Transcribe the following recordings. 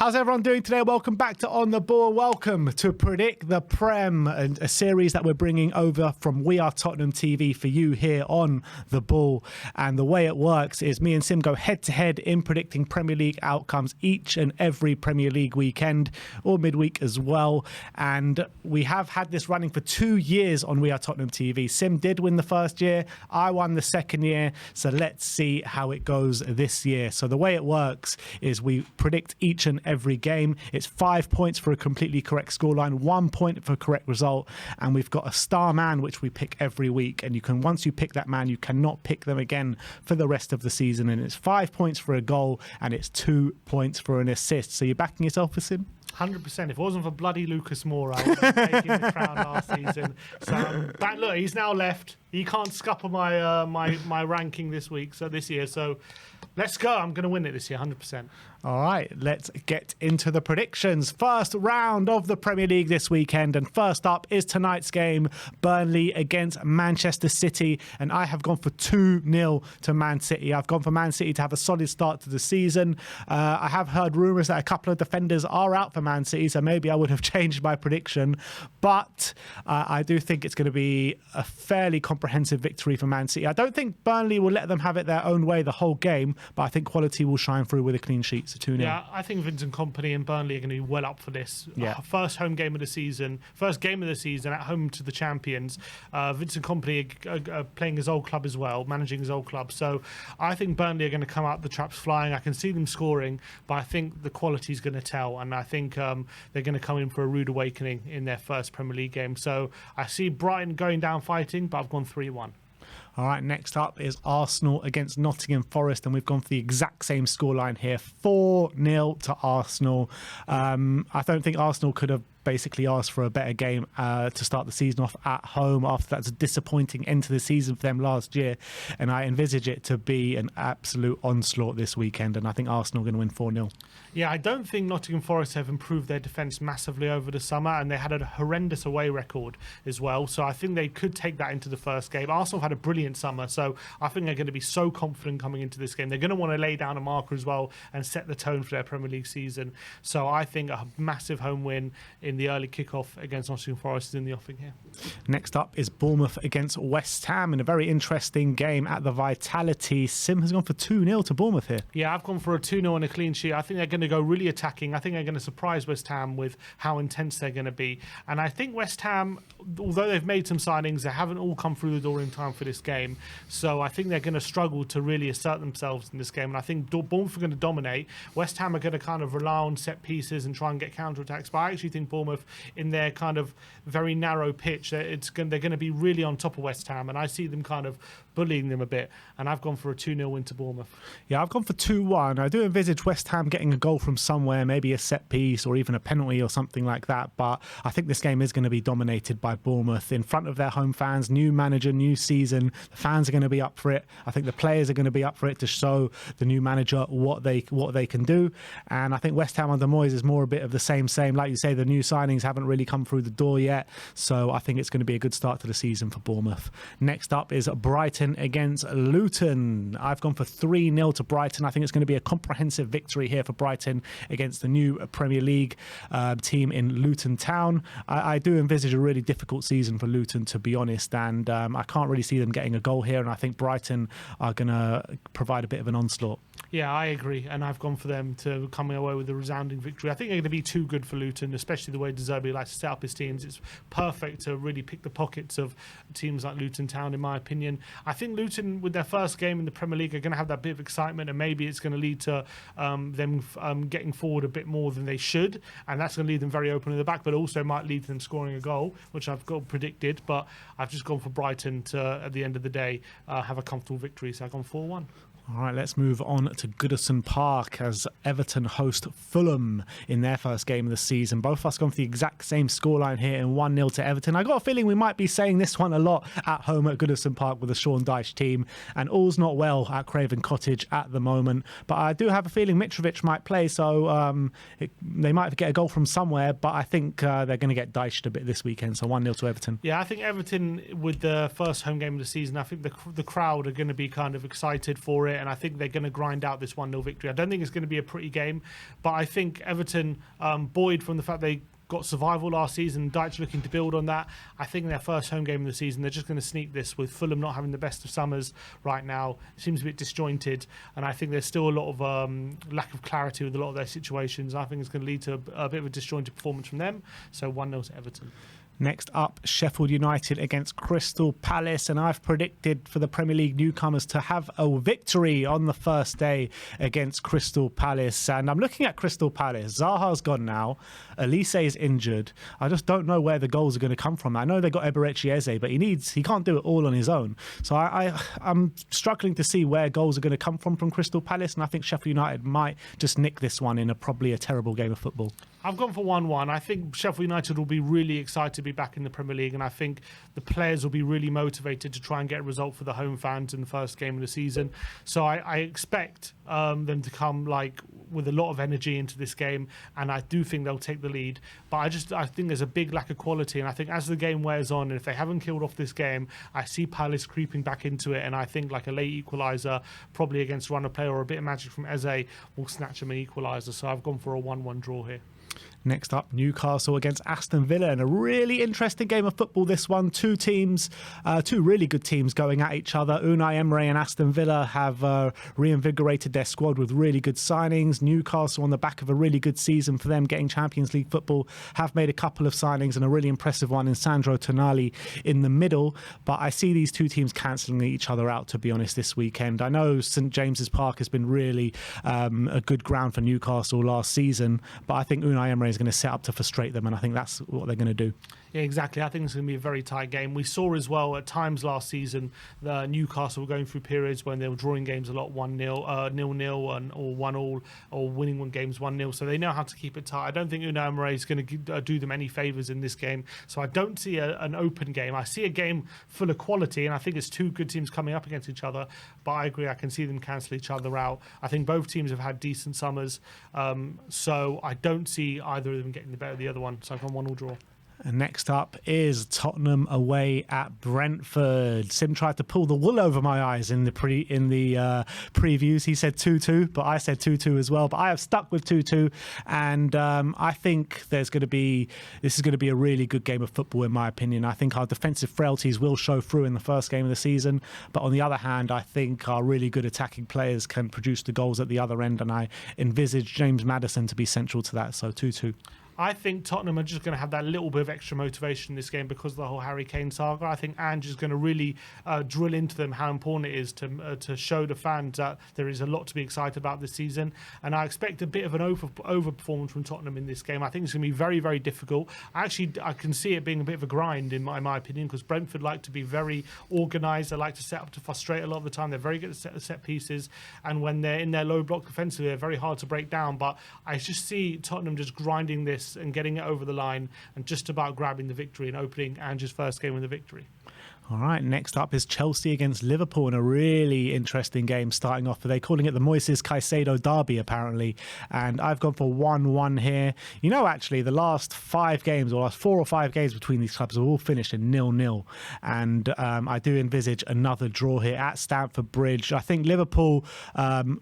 How's everyone doing today? Welcome back to On The Ball. Welcome to Predict the Prem, a series that we're bringing over from We Are Tottenham TV for you here on The Ball. And the way it works is me and Sim go head-to-head in predicting Premier League outcomes each and every Premier League weekend, or midweek as well. And we have had this running for 2 years on We Are Tottenham TV. Sim did win the first year. I won the second year. So let's see how it goes this year. So the way it works is we predict each and every game. It's 5 points for a completely correct scoreline, 1 point for a correct result, and we've got a star man which we pick every week. And once you pick that man, you cannot pick them again for the rest of the season. And it's 5 points for a goal, and it's 2 points for an assist. So you're backing yourself for Sim? 100%. If it wasn't for bloody Lucas Moura, I would have taken the crown last season. So look, he's now left. He can't scupper my ranking this year. So let's go. I'm going to win it this year, 100%. All right, let's get into the predictions. First round of the Premier League this weekend. And first up is tonight's game, Burnley against Manchester City. And I have gone for 2-0 to Man City. I've gone for Man City to have a solid start to the season. I have heard rumours that a couple of defenders are out for Man City, so maybe I would have changed my prediction. But I do think it's going to be a fairly comprehensive victory for Man City. I don't think Burnley will let them have it their own way the whole game, but I think quality will shine through with a clean sheet. So 2-0. Yeah, I think Vincent Kompany and Burnley are going to be well up for this. Yeah. First game of the season at home to the champions. Vincent Kompany are playing his old club as well, managing his old club. So I think Burnley are going to come out the traps flying. I can see them scoring, but I think the quality is going to tell. And I think they're going to come in for a rude awakening in their first Premier League game. So I see Brighton going down fighting, but I've gone 3-1. All right, next up is Arsenal against Nottingham Forest, and we've gone for the exact same scoreline here, 4-0 to Arsenal. I don't think Arsenal could have basically asked for a better game to start the season off at home after that's a disappointing end to the season for them last year. And I envisage it to be an absolute onslaught this weekend, and I think Arsenal are going to win 4-0. Yeah, I don't think Nottingham Forest have improved their defence massively over the summer, and they had a horrendous away record as well. So I think they could take that into the first game. Arsenal had a brilliant summer, so I think they're going to be so confident coming into this game. They're going to want to lay down a marker as well and set the tone for their Premier League season. So I think a massive home win in the early kickoff against Nottingham Forest is in the offing here. Next up is Bournemouth against West Ham in a very interesting game at the Vitality. Sim has gone for 2-0 to Bournemouth here. Yeah, I've gone for a 2-0 and a clean sheet. I think they're going to go really attacking. I think they're going to surprise West Ham with how intense they're going to be. And I think West Ham, although they've made some signings, they haven't all come through the door in time for this game. So I think they're going to struggle to really assert themselves in this game. And I think Bournemouth are going to dominate. West Ham are going to kind of rely on set pieces and try and get counter-attacks. But I actually think Bournemouth, in their kind of very narrow pitch, they're going to be really on top of West Ham. And I see them kind of bullying them a bit. And I've gone for a 2-0 win to Bournemouth. Yeah, I've gone for 2-1. I do envisage West Ham getting a goal from somewhere, maybe a set piece or even a penalty or something like that. But I think this game is going to be dominated by Bournemouth in front of their home fans. New manager, new season. The fans are going to be up for it. I think the players are going to be up for it to show the new manager what they can do. And I think West Ham under Moyes is more a bit of the same. Like you say, the new signings haven't really come through the door yet. So I think it's going to be a good start to the season for Bournemouth. Next up is Brighton against Luton. I've gone for 3-0 to Brighton. I think it's going to be a comprehensive victory here for Brighton against the new Premier League team in Luton Town. I do envisage a really difficult season for Luton, to be honest, and I can't really see them getting a goal here, and I think Brighton are going to provide a bit of an onslaught. Yeah, I agree, and I've gone for them to coming away with a resounding victory. I think they're going to be too good for Luton, especially the way De Zerbi likes to set up his teams. It's perfect to really pick the pockets of teams like Luton Town, in my opinion. I think Luton, with their first game in the Premier League, are going to have that bit of excitement, and maybe it's going to lead to them getting forward a bit more than they should, and that's going to leave them very open in the back, but also might lead to them scoring a goal, which I've got predicted. But I've just gone for Brighton to, at the end of the day, have a comfortable victory. So I've gone 4-1. All right, let's move on to Goodison Park as Everton host Fulham in their first game of the season. Both of us gone for the exact same scoreline here in 1-0 to Everton. I got a feeling we might be saying this one a lot at home at Goodison Park with the Sean Dyche team, and all's not well at Craven Cottage at the moment. But I do have a feeling Mitrovic might play, so they might get a goal from somewhere, but I think they're going to get Dyched a bit this weekend, so 1-0 to Everton. Yeah, I think Everton, with the first home game of the season, I think the crowd are going to be kind of excited for it. it, and I think they're going to grind out this 1-0 victory. I don't think it's going to be a pretty game, but I think Everton, buoyed from the fact they got survival last season, Dyche looking to build on that. I think in their first home game of the season, they're just going to sneak this, with Fulham not having the best of summers right now. It seems a bit disjointed, and I think there's still a lot of lack of clarity with a lot of their situations. I think it's going to lead to a bit of a disjointed performance from them. So 1-0 to Everton. Next up, Sheffield United against Crystal Palace, and I've predicted for the Premier League newcomers to have a victory on the first day against Crystal Palace. And I'm looking at Crystal Palace. Zaha's gone now. Elise is injured. I just don't know where the goals are going to come from. I know they got Eberechi Eze, but he can't do it all on his own. So I'm struggling to see where goals are going to come from Crystal Palace, and I think Sheffield United might just nick this one in probably a terrible game of football. I've gone for 1-1. I think Sheffield United will be really excited to be back in the Premier League, and I think the players will be really motivated to try and get a result for the home fans in the first game of the season. So I expect them to come with a lot of energy into this game, and I do think they'll take the lead. But I think there's a big lack of quality, and I think as the game wears on, and if they haven't killed off this game, I see Palace creeping back into it, and I think like a late equaliser, probably against run of play or a bit of magic from Eze, will snatch them an equaliser. So I've gone for a 1-1 draw here. Next up, Newcastle against Aston Villa, and a really interesting game of football, this one. Two really good teams going at each other. Unai Emery and Aston Villa have reinvigorated their squad with really good signings. Newcastle, on the back of a really good season for them, getting Champions League football, have made a couple of signings, and a really impressive one in Sandro Tonali in the middle. But I see these two teams cancelling each other out, to be honest, this weekend. I know St James's Park has been really a good ground for Newcastle last season, but I think Unai Emery is going to set up to frustrate them, and I think that's what they're going to do. Yeah, exactly. I think it's going to be a very tight game. We saw as well at times last season the Newcastle were going through periods when they were drawing games a lot 1-0, 0-0, or 1-1, or winning games 1-0. So they know how to keep it tight. I don't think Unai Emery is going to do them any favours in this game. So I don't see an open game. I see a game full of quality, and I think it's two good teams coming up against each other. But I agree, I can see them cancel each other out. I think both teams have had decent summers, so I don't see either of them getting the better of the other one. So I've gone 1-1 draw. And next up is Tottenham away at Brentford. Sim tried to pull the wool over my eyes in the previews. He said 2-2, but I said 2-2 as well. But I have stuck with 2-2, and I think this is going to be a really good game of football, in my opinion. I think our defensive frailties will show through in the first game of the season, but on the other hand, I think our really good attacking players can produce the goals at the other end, and I envisage James Maddison to be central to that. So 2-2. I think Tottenham are just going to have that little bit of extra motivation in this game because of the whole Harry Kane saga. I think Ange is going to really drill into them how important it is to show the fans that there is a lot to be excited about this season. And I expect a bit of an overperformance from Tottenham in this game. I think it's going to be very, very difficult. I can see it being a bit of a grind in my opinion, because Brentford like to be very organised. They like to set up to frustrate a lot of the time. They're very good at set pieces. And when they're in their low block defensively, they're very hard to break down. But I just see Tottenham just grinding this and getting it over the line and just about grabbing the victory and opening Ange's first game with a victory. All right, next up is Chelsea against Liverpool in a really interesting game starting off. They're calling it the Moises Caicedo derby, apparently. And I've gone for 1-1 here. You know, actually, the last 5 games, or last 4 or 5 games between these clubs have all finished in 0-0. And I do envisage another draw here at Stamford Bridge. I think Liverpool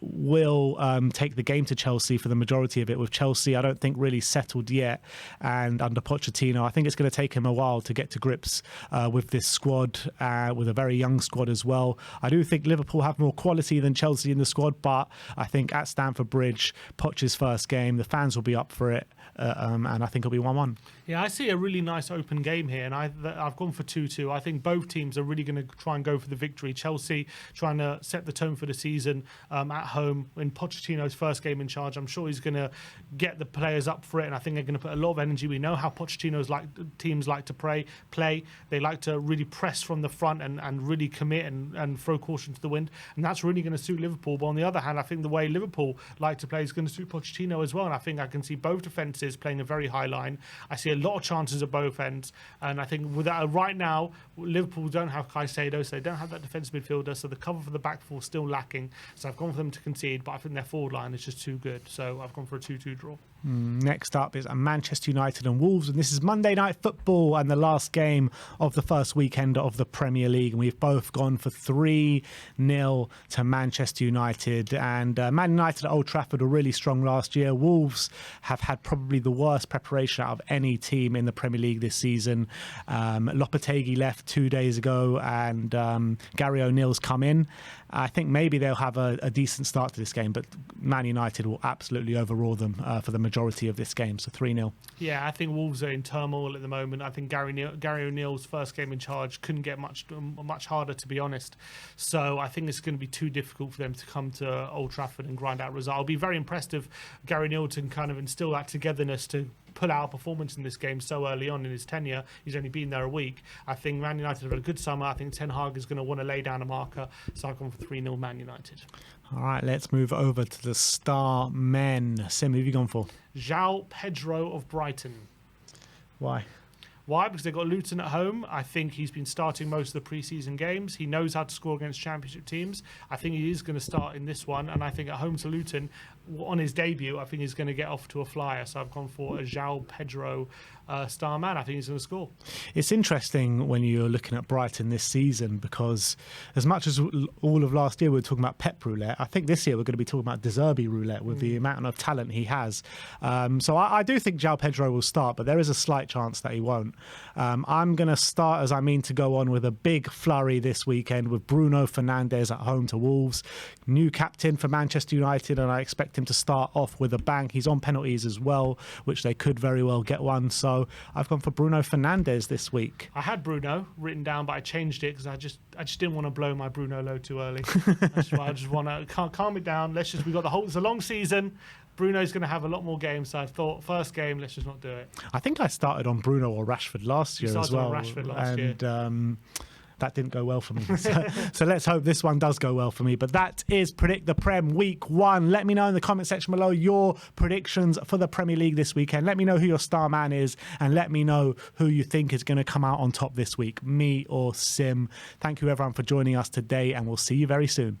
will take the game to Chelsea for the majority of it. With Chelsea, I don't think really settled yet. And under Pochettino, I think it's going to take him a while to get to grips with this squad. With a very young squad as well. I do think Liverpool have more quality than Chelsea in the squad, but I think at Stamford Bridge, Poch's first game, the fans will be up for it, and I think it'll be 1-1. Yeah, I see a really nice open game here, and I've gone for 2-2. I think both teams are really going to try and go for the victory. Chelsea trying to set the tone for the season at home in Pochettino's first game in charge. I'm sure he's going to get the players up for it, and I think they're going to put a lot of energy. We know how Pochettino's teams like to play. They like to really press from the front and really commit and throw caution to the wind, and that's really going to suit Liverpool. But on the other hand, I think the way Liverpool like to play is going to suit Pochettino as well, and I think I can see both defences playing a very high line. I see a lot of chances at both ends, and I think with that, right now Liverpool don't have Caicedo, so they don't have that defensive midfielder, so the cover for the back four is still lacking. So I've gone for them to concede, but I think their forward line is just too good, so I've gone for a 2-2 draw. Next up is Manchester United and Wolves, and this is Monday Night Football and the last game of the first weekend of the Premier League. And we've both gone for 3-0 to Manchester United. And Man United at Old Trafford were really strong last year. Wolves have had probably the worst preparation out of any team in the Premier League this season. Lopetegui left 2 days ago, and Gary O'Neill's come in. I think maybe they'll have a decent start to this game, but Man United will absolutely overrule them for the majority of this game. So 3-0. Yeah, I think Wolves are in turmoil at the moment. I think Gary O'Neill's first game in charge couldn't get much harder, to be honest. So I think it's going to be too difficult for them to come to Old Trafford and grind out a result. I'll be very impressed if Gary O'Neill can kind of instill that togetherness to pull out a performance in this game so early on in his tenure. He's only been there a week. I think Man United have had a good summer. I think Ten Hag is going to want to lay down a marker. So I've gone for 3-0 Man United. All right, let's move over to the star men. Sim, who have you gone for? João Pedro of Brighton. Why? Why? Because they've got Luton at home. I think he's been starting most of the pre-season games. He knows how to score against championship teams. I think he is going to start in this one. And I think at home to Luton, on his debut, I think he's going to get off to a flyer. So I've gone for a João Pedro star man. I think he's going to score. It's interesting when you're looking at Brighton this season, because as much as all of last year we were talking about Pep roulette, I think this year we're going to be talking about De Zerbi roulette with the amount of talent he has. So I do think João Pedro will start, but there is a slight chance that he won't. I'm going to start, as I mean to go on, with a big flurry this weekend with Bruno Fernandes at home to Wolves. New captain for Manchester United, and I expect him to start off with a bang. He's on penalties as well, which they could very well get one. So I've gone for Bruno Fernandes this week. I had Bruno written down, but I changed it because I just didn't want to blow my Bruno load too early. I just want to calm it down. It's a long season. Bruno's going to have a lot more games, so I thought first game, let's just not do it. I think I started on Bruno or Rashford last year as well. That didn't go well for me. So let's hope this one does go well for me. But that is Predict the Prem Week 1. Let me know in the comment section below your predictions for the Premier League this weekend. Let me know who your star man is, and let me know who you think is going to come out on top this week, me or Sim. Thank you everyone for joining us today, and we'll see you very soon.